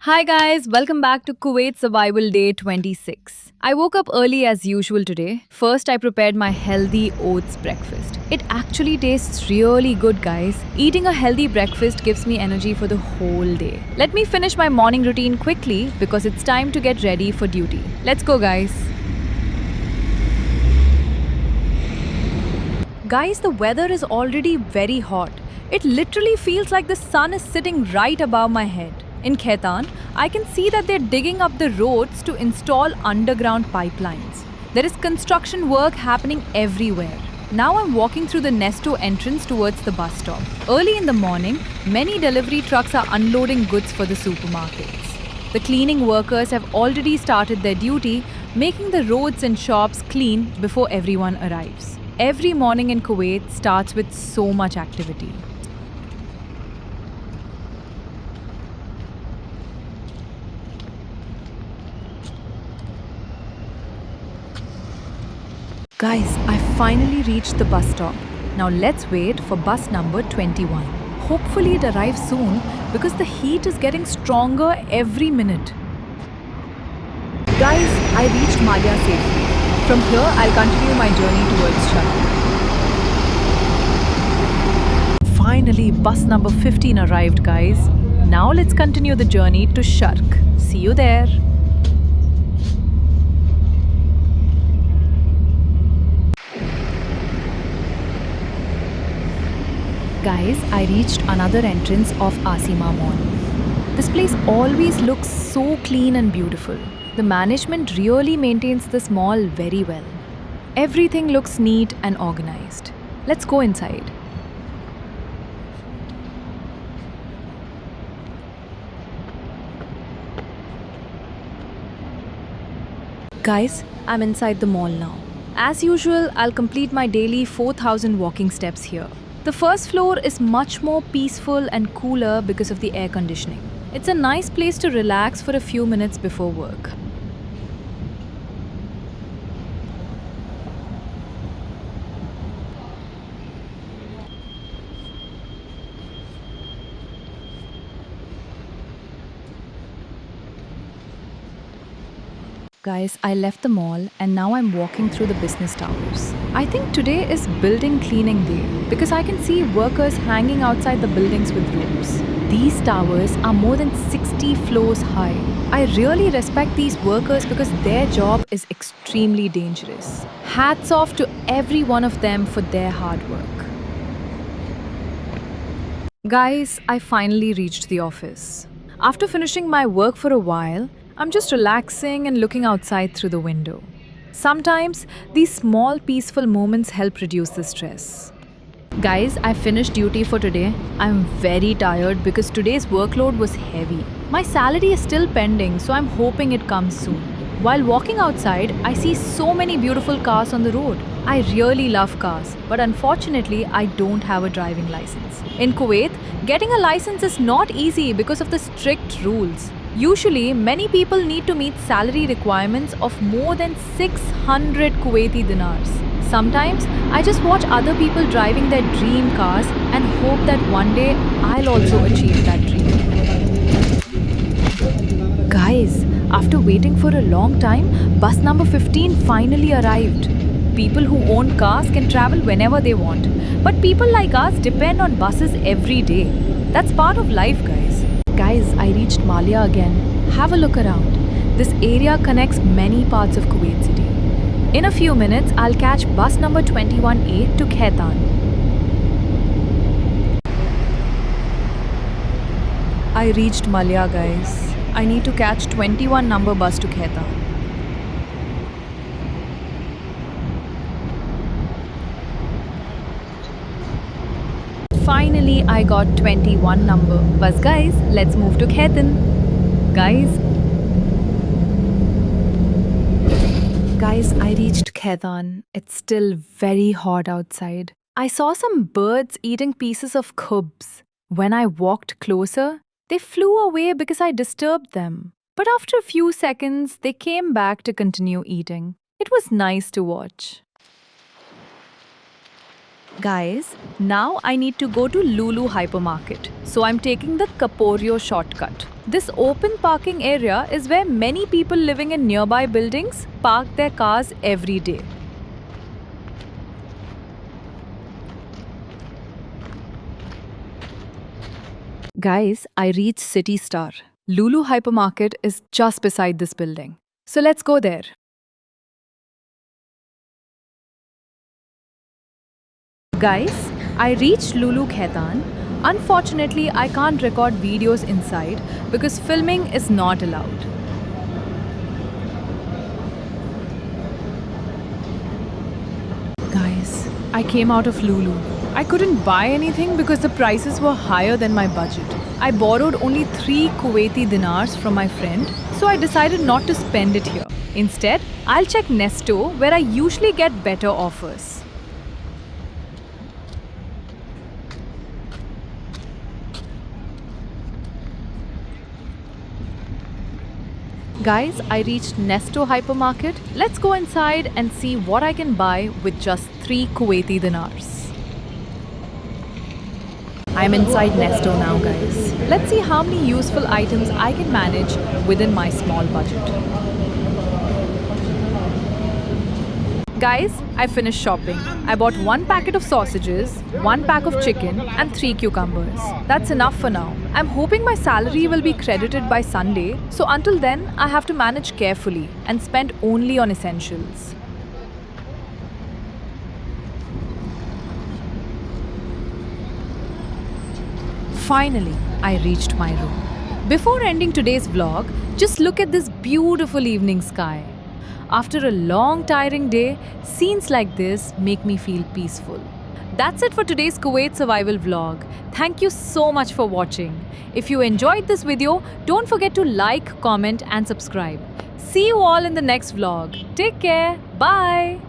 Hi guys, welcome back to Kuwait Survival Day 26. I woke up early as usual today. First, I prepared my healthy oats breakfast. It actually tastes really good, guys. Eating a healthy breakfast gives me energy for the whole day. Let me finish my morning routine quickly because it's time to get ready for duty. Let's go, guys. Guys, the weather is already very hot. It literally feels like the sun is sitting right above my head. In Khaitan, I can see that they're digging up the roads to install underground pipelines. There is construction work happening everywhere. Now I'm walking through the Nesto entrance towards the bus stop. Early in the morning, many delivery trucks are unloading goods for the supermarkets. The cleaning workers have already started their duty, making the roads and shops clean before everyone arrives. Every morning in Kuwait starts with so much activity. Guys, I finally reached the bus stop. Now let's wait for bus number 21. Hopefully it arrives soon because the heat is getting stronger every minute. Guys, I reached Malia safely. From here, I'll continue my journey towards Shark. Finally, bus number 15 arrived, guys. Now let's continue the journey to Shark. See you there. Guys, I reached another entrance of Asima Mall. This place always looks so clean and beautiful. The management really maintains this mall very well. Everything looks neat and organized. Let's go inside. Guys, I'm inside the mall now. As usual, I'll complete my daily 4,000 walking steps here. The first floor is much more peaceful and cooler because of the air conditioning. It's a nice place to relax for a few minutes before work. Guys, I left the mall and now I'm walking through the business towers. I think today is building cleaning day because I can see workers hanging outside the buildings with ropes. These towers are more than 60 floors high. I really respect these workers because their job is extremely dangerous. Hats off to every one of them for their hard work. Guys, I finally reached the office. After finishing my work for a while, I'm just relaxing and looking outside through the window. Sometimes these small peaceful moments help reduce the stress. Guys, I finished duty for today. I'm very tired because today's workload was heavy. My salary is still pending, so I'm hoping it comes soon. While walking outside, I see so many beautiful cars on the road. I really love cars, but unfortunately, I don't have a driving license. In Kuwait, getting a license is not easy because of the strict rules. Usually, many people need to meet salary requirements of more than 600 Kuwaiti dinars. Sometimes, I just watch other people driving their dream cars and hope that one day I'll also achieve that dream. Guys, after waiting for a long time, bus number 15 finally arrived. People who own cars can travel whenever they want, but people like us depend on buses every day. That's part of life, guys. Guys, I reached Malia again. Have a look around. This area connects many parts of Kuwait City. In a few minutes, I'll catch bus number 21A to Khaitan. I reached Malia, guys. I need to catch 21 number bus to Khaitan. Finally, I got 21 number. Bus guys, let's move to Khaitan. Guys, I reached Khaitan. It's still very hot outside. I saw some birds eating pieces of khubs. When I walked closer, they flew away because I disturbed them. But after a few seconds, they came back to continue eating. It was nice to watch. Guys, now I need to go to Lulu Hypermarket. So I'm taking the Kaporio shortcut. This open parking area is where many people living in nearby buildings park their cars every day. Guys, I reached City Star. Lulu Hypermarket is just beside this building. So let's go there. Guys, I reached Lulu Khaitan. Unfortunately, I can't record videos inside because filming is not allowed. Guys, I came out of Lulu. I couldn't buy anything because the prices were higher than my budget. I borrowed only 3 Kuwaiti dinars from my friend, so I decided not to spend it here. Instead, I'll check Nesto where I usually get better offers. Guys, I reached Nesto hypermarket. Let's go inside and see what I can buy with just 3 Kuwaiti dinars. I'm inside Nesto now, guys. Let's see how many useful items I can manage within my small budget. Guys, I finished shopping. I bought 1 packet of sausages, 1 pack of chicken, and 3 cucumbers. That's enough for now. I'm hoping my salary will be credited by Sunday, so until then, I have to manage carefully and spend only on essentials. Finally, I reached my room. Before ending today's vlog, just look at this beautiful evening sky. After a long, tiring day, scenes like this make me feel peaceful. That's it for today's Kuwait survival vlog. Thank you so much for watching. If you enjoyed this video, don't forget to like, comment, and subscribe. See you all in the next vlog. Take care. Bye.